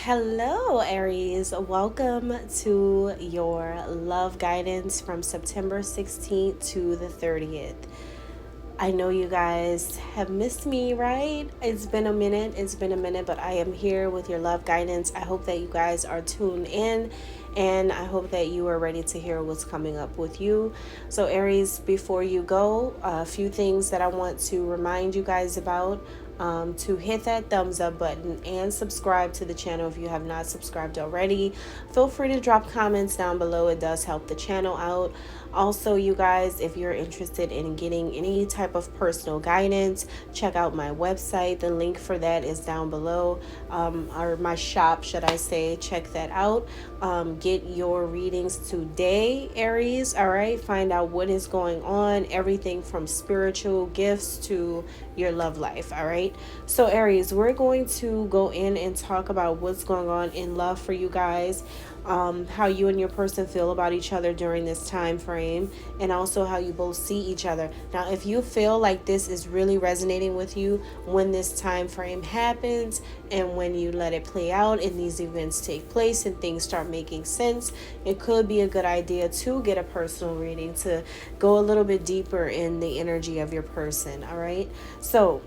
Hello, Aries. Welcome to your love guidance from September 16th to the 30th. I know you guys have missed me, right? It's been a minute. But I am here with your love guidance. I hope that you guys are tuned in and I hope that you are ready to hear what's coming up with you. So, Aries, before you go, a few things that I want to remind you guys about. To hit that thumbs up button and subscribe to the channel if you have not subscribed already. Feel free to drop comments down below. It does help the channel out. Also, you guys, if you're interested in getting any type of personal guidance, check out my website. The link for that is down below, or my shop, should I say. Check that out. Get your readings today, Aries. All right, find out what is going on, everything from spiritual gifts to your love life. All right, so Aries, we're going to go in and talk about what's going on in love for you guys, how you and your person feel about each other during this time frame, and also how you both see each other. Now, if you feel like this is really resonating with you when this time frame happens and when you let it play out and these events take place and things start making sense, it could be a good idea to get a personal reading to go a little bit deeper in the energy of your person. All right, so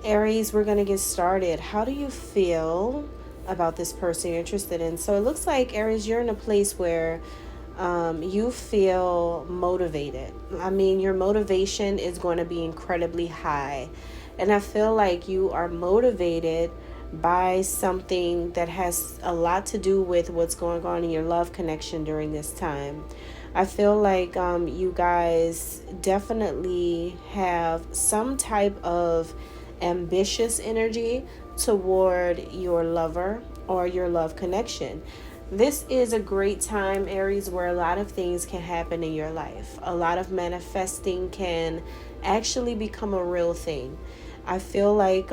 Aries, we're going to get started. How do you feel about this person you're interested in? So it looks like, Aries, you're in a place where you feel motivated. I mean, your motivation is going to be incredibly high. And I feel like you are motivated by something that has a lot to do with what's going on in your love connection during this time. I feel like you guys definitely have some type of ambitious energy toward your lover or your love connection. This is a great time, Aries, where a lot of things can happen in your life. A lot of manifesting can actually become a real thing. I feel like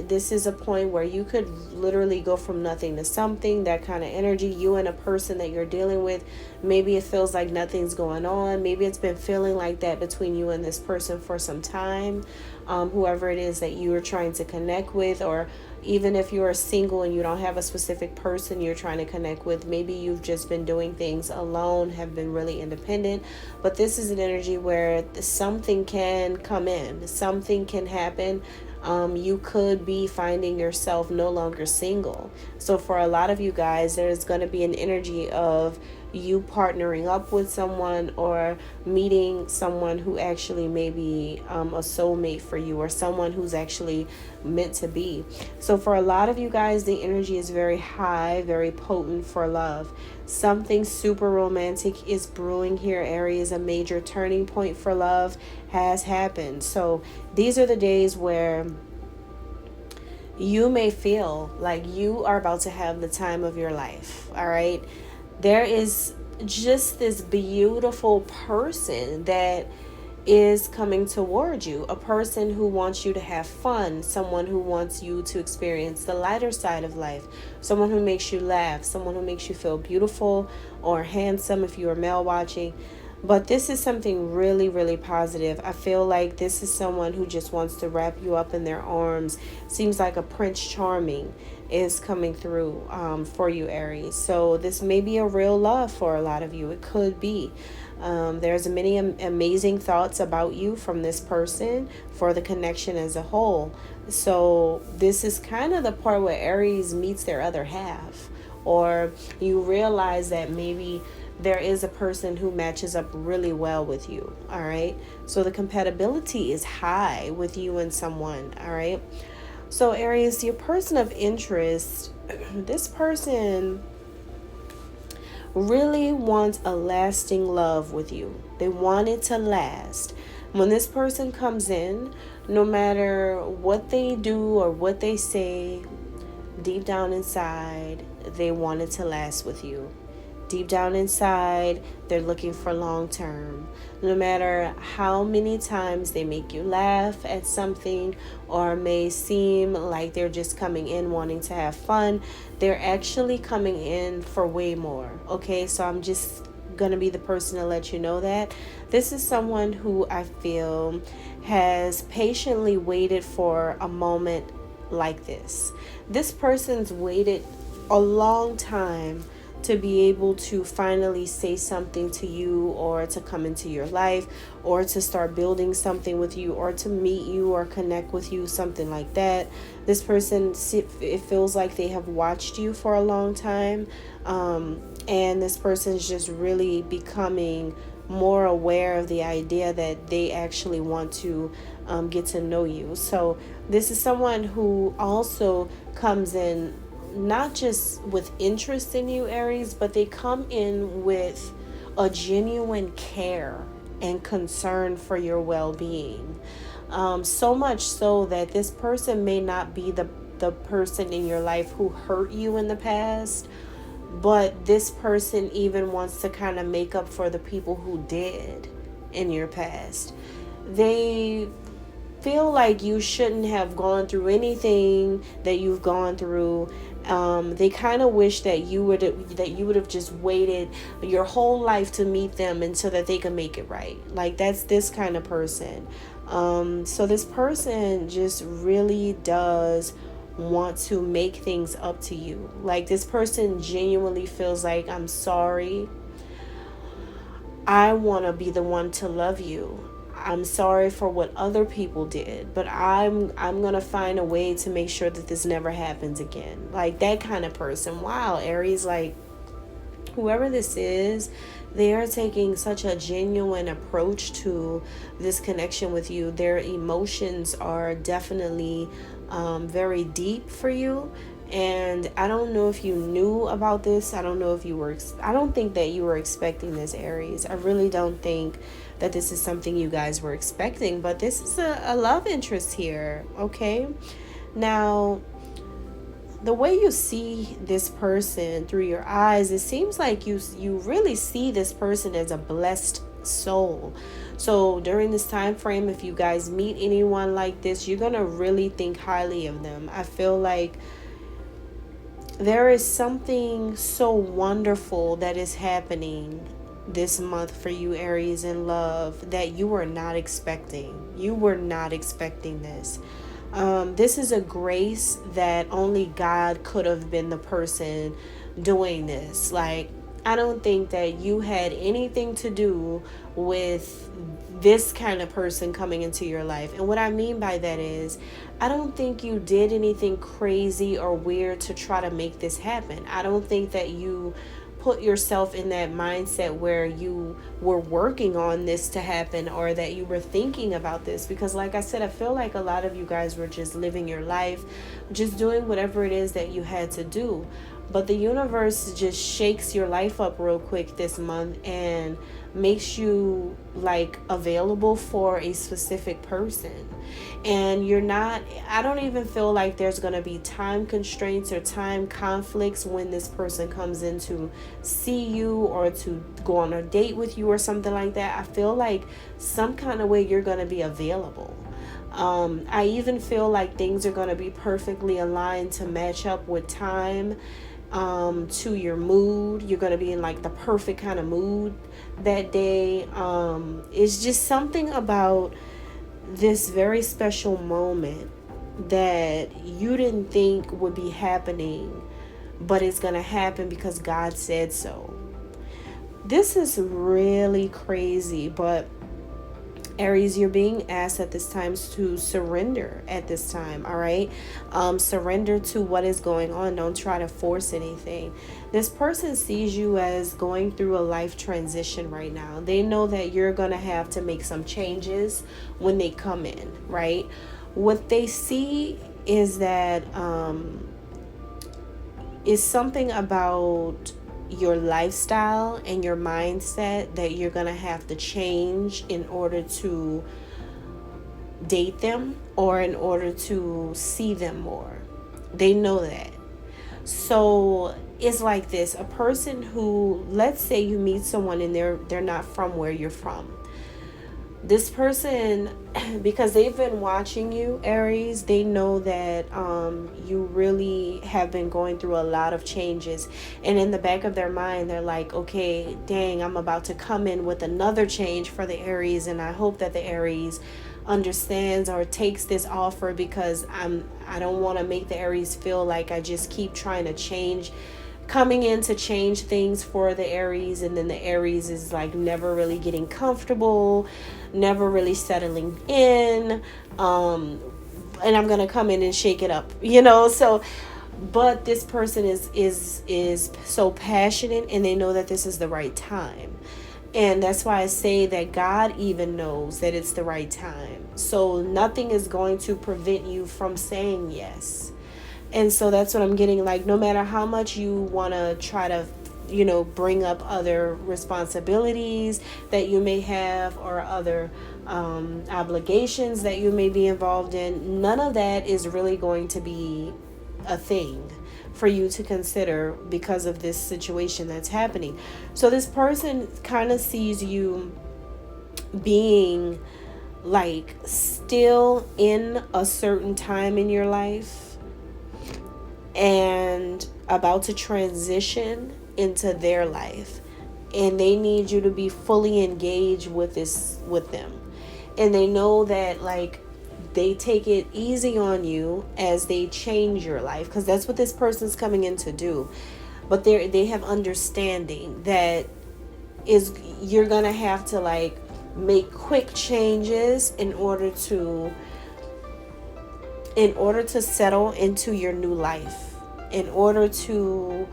this is a point where you could literally go from nothing to something. That kind of energy, you and a person that you're dealing with, maybe it feels like nothing's going on. Maybe it's been feeling like that between you and this person for some time. Whoever it is that you are trying to connect with, or even if you're single and you don't have a specific person you're trying to connect with, maybe you've just been doing things alone, have been really independent. But this is an energy where something can come in, something can happen. You could be finding yourself no longer single. So for a lot of you guys, there's going to be an energy of you partnering up with someone or meeting someone who actually may be a soulmate for you, or someone who's actually meant to be. So for a lot of you guys, the energy is very high, very potent for love. Something super romantic is brewing here, Aries. A major turning point for love has happened. So these are the days where you may feel like you are about to have the time of your life. All right, there is just this beautiful person that is coming toward you, a person who wants you to have fun, someone who wants you to experience the lighter side of life, someone who makes you laugh, someone who makes you feel beautiful or handsome if you are male watching. But this is something really, really positive. I feel like this is someone who just wants to wrap you up in their arms. Seems like a Prince Charming is coming through for you, Aries. So this may be a real love for a lot of you. It could be. There's many amazing thoughts about you from this person for the connection as a whole. So this is kind of the part where Aries meets their other half, or you realize that maybe there is a person who matches up really well with you. All right, so the compatibility is high with you and someone. All right, so Aries, your person of interest, this person really wants a lasting love with you. They want it to last. When this person comes in, no matter what they do or what they say, deep down inside, they want it to last with you. Deep down inside, they're looking for long term. No matter how many times they make you laugh at something or may seem like they're just coming in wanting to have fun, they're actually coming in for way more. Okay, so I'm just gonna be the person to let you know that this is someone who I feel has patiently waited for a moment like this. This person's waited a long time to be able to finally say something to you, or to come into your life, or to start building something with you, or to meet you or connect with you, something like that. This person, it feels like they have watched you for a long time, and this person's just really becoming more aware of the idea that they actually want to get to know you. So this is someone who also comes in not just with interest in you, Aries, but they come in with a genuine care and concern for your well-being. So much so that this person may not be the person in your life who hurt you in the past, but this person even wants to kind of make up for the people who did in your past. They feel like you shouldn't have gone through anything that you've gone through. They kind of wish that you would have just waited your whole life to meet them, and so that they can make it right. Like, that's this kind of person. So this person just really does want to make things up to you. Like, this person genuinely feels like, I'm sorry, I want to be the one to love you. I'm sorry for what other people did, but I'm going to find a way to make sure that this never happens again. Like, that kind of person. Wow, Aries, like, whoever this is, they are taking such a genuine approach to this connection with you. Their emotions are definitely very deep for you. And I don't know if you knew about this. I don't know if you were, I don't think that you were expecting this, Aries. I really don't think that this is something you guys were expecting, but this is a love interest here, okay? Now, the way you see this person through your eyes, it seems like you really see this person as a blessed soul. So during this time frame, if you guys meet anyone like this, you're gonna really think highly of them. I feel like there is something so wonderful that is happening this month for you, Aries, in love, that you were not expecting. You were not expecting this. This is a grace that only God could have been the person doing this. Like, I don't think that you had anything to do with this kind of person coming into your life. And what I mean by that is, I don't think you did anything crazy or weird to try to make this happen. I don't think that you put yourself in that mindset where you were working on this to happen, or that you were thinking about this, because like I said, I feel like a lot of you guys were just living your life, just doing whatever it is that you had to do. But the universe just shakes your life up real quick this month and makes you like available for a specific person. And you're not, I don't even feel like there's going to be time constraints or time conflicts when this person comes in to see you or to go on a date with you or something like that. I feel like some kind of way you're going to be available. I even feel like things are going to be perfectly aligned to match up with time, to your mood. You're going to be in like the perfect kind of mood that day. It's just something about this very special moment that you didn't think would be happening, but it's going to happen because God said so. This is really crazy, but Aries, you're being asked at this time to surrender at this time, all right? Surrender to what is going on. Don't try to force anything. This person sees you as going through a life transition right now. They know that you're going to have to make some changes when they come in, right? What they see is that is something about your lifestyle and your mindset that you're going to have to change in order to date them or in order to see them more. They know that. So it's like this, a person who, let's say you meet someone and they're not from where you're from. This person, because they've been watching you, Aries, they know that you really have been going through a lot of changes. And in the back of their mind, they're like, okay, dang, I'm about to come in with another change for the Aries. And I hope that the Aries understands or takes this offer, because I don't want to make the Aries feel like I just keep trying to coming in to change things for the Aries, and then the Aries is like never really getting comfortable, never really settling in, and I'm gonna come in and shake it up, so. But this person is so passionate, and they know that this is the right time. And that's why I say that God even knows that it's the right time. So nothing is going to prevent you from saying yes. And so that's what I'm getting. Like, no matter how much you want to try to, bring up other responsibilities that you may have, or other obligations that you may be involved in, none of that is really going to be a thing for you to consider because of this situation that's happening. So this person kind of sees you being like still in a certain time in your life and about to transition into their life, and they need you to be fully engaged with them. And they know that, like, they take it easy on you as they change your life, because that's what this person's coming in to do. But they have understanding that you're gonna have to like make quick changes in order to settle into your new life, in order to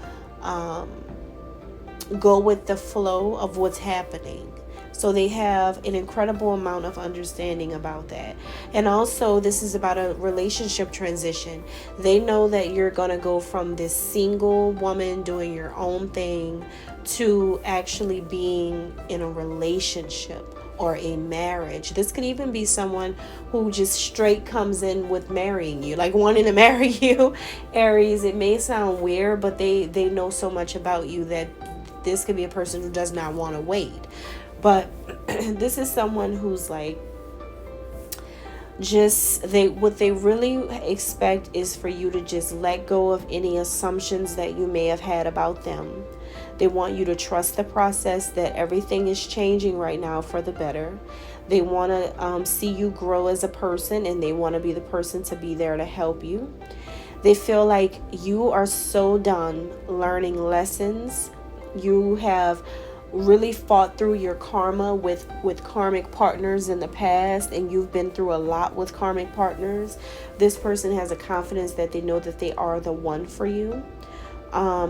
go with the flow of what's happening. So they have an incredible amount of understanding about that. And also, this is about a relationship transition. They know that you're going to go from this single woman doing your own thing to actually being in a relationship or a marriage. This could even be someone who just straight comes in with marrying you, like wanting to marry you, Aries. It may sound weird, but they know so much about you that this could be a person who does not want to wait. But this is someone who's like, what they really expect is for you to just let go of any assumptions that you may have had about them. They want you to trust the process, that everything is changing right now for the better. They want to see you grow as a person, and they want to be the person to be there to help you. They feel like you are so done learning lessons. You have really fought through your karma with karmic partners in the past, and you've been through a lot with karmic partners. This person has a confidence that they know that they are the one for you.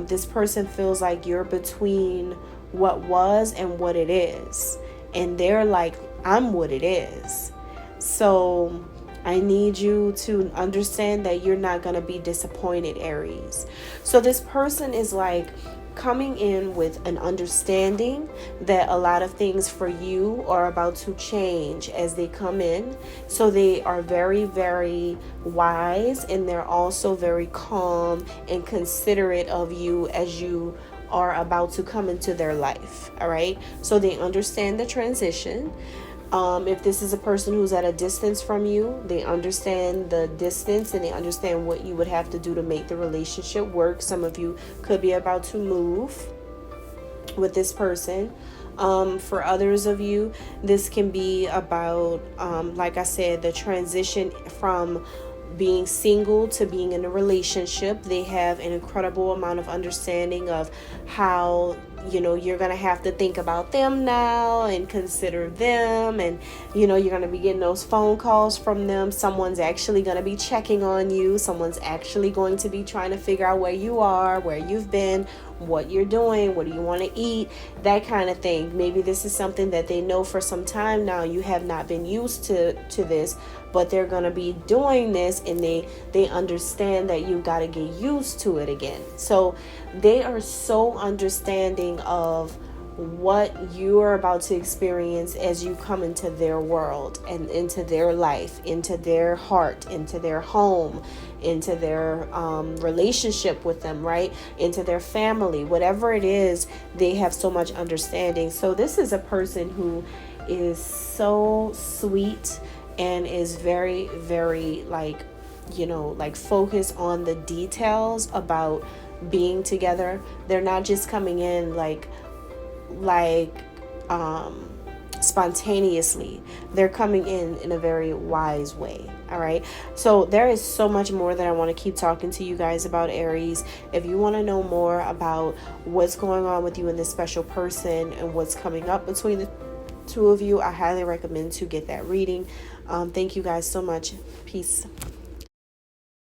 This person feels like you're between what was and what it is, and they're like, I'm what it is. So I need you to understand that you're not going to be disappointed, Aries. So this person is like coming in with an understanding that a lot of things for you are about to change as they come in. So they are very, very wise, and they're also very calm and considerate of you as you are about to come into their life. All right. So they understand the transition. If this is a person who's at a distance from you, they understand the distance, and they understand what you would have to do to make the relationship work. Some of you could be about to move with this person. For others of you, this can be about, like I said, the transition from being single to being in a relationship. They have an incredible amount of understanding of how, you're going to have to think about them now and consider them. And, you're going to be getting those phone calls from them. Someone's actually going to be checking on you. Someone's actually going to be trying to figure out where you are, where you've been, what you're doing, what do you want to eat, that kind of thing. Maybe this is something that they know for some time now. You have not been used to this, but they're going to be doing this, and they understand that you got to get used to it again. So they are so understanding of what you are about to experience as you come into their world and into their life, into their heart, into their home, into their relationship with them, right? Into their family, whatever it is, they have so much understanding. So this is a person who is so sweet and is very, very like focused on the details about being together. They're not just coming in like spontaneously. They're coming in a very wise way. All right. So there is so much more that I want to keep talking to you guys about, Aries. If you want to know more about what's going on with you and this special person and what's coming up between the two of you, I highly recommend to get that reading. Thank you guys so much. Peace.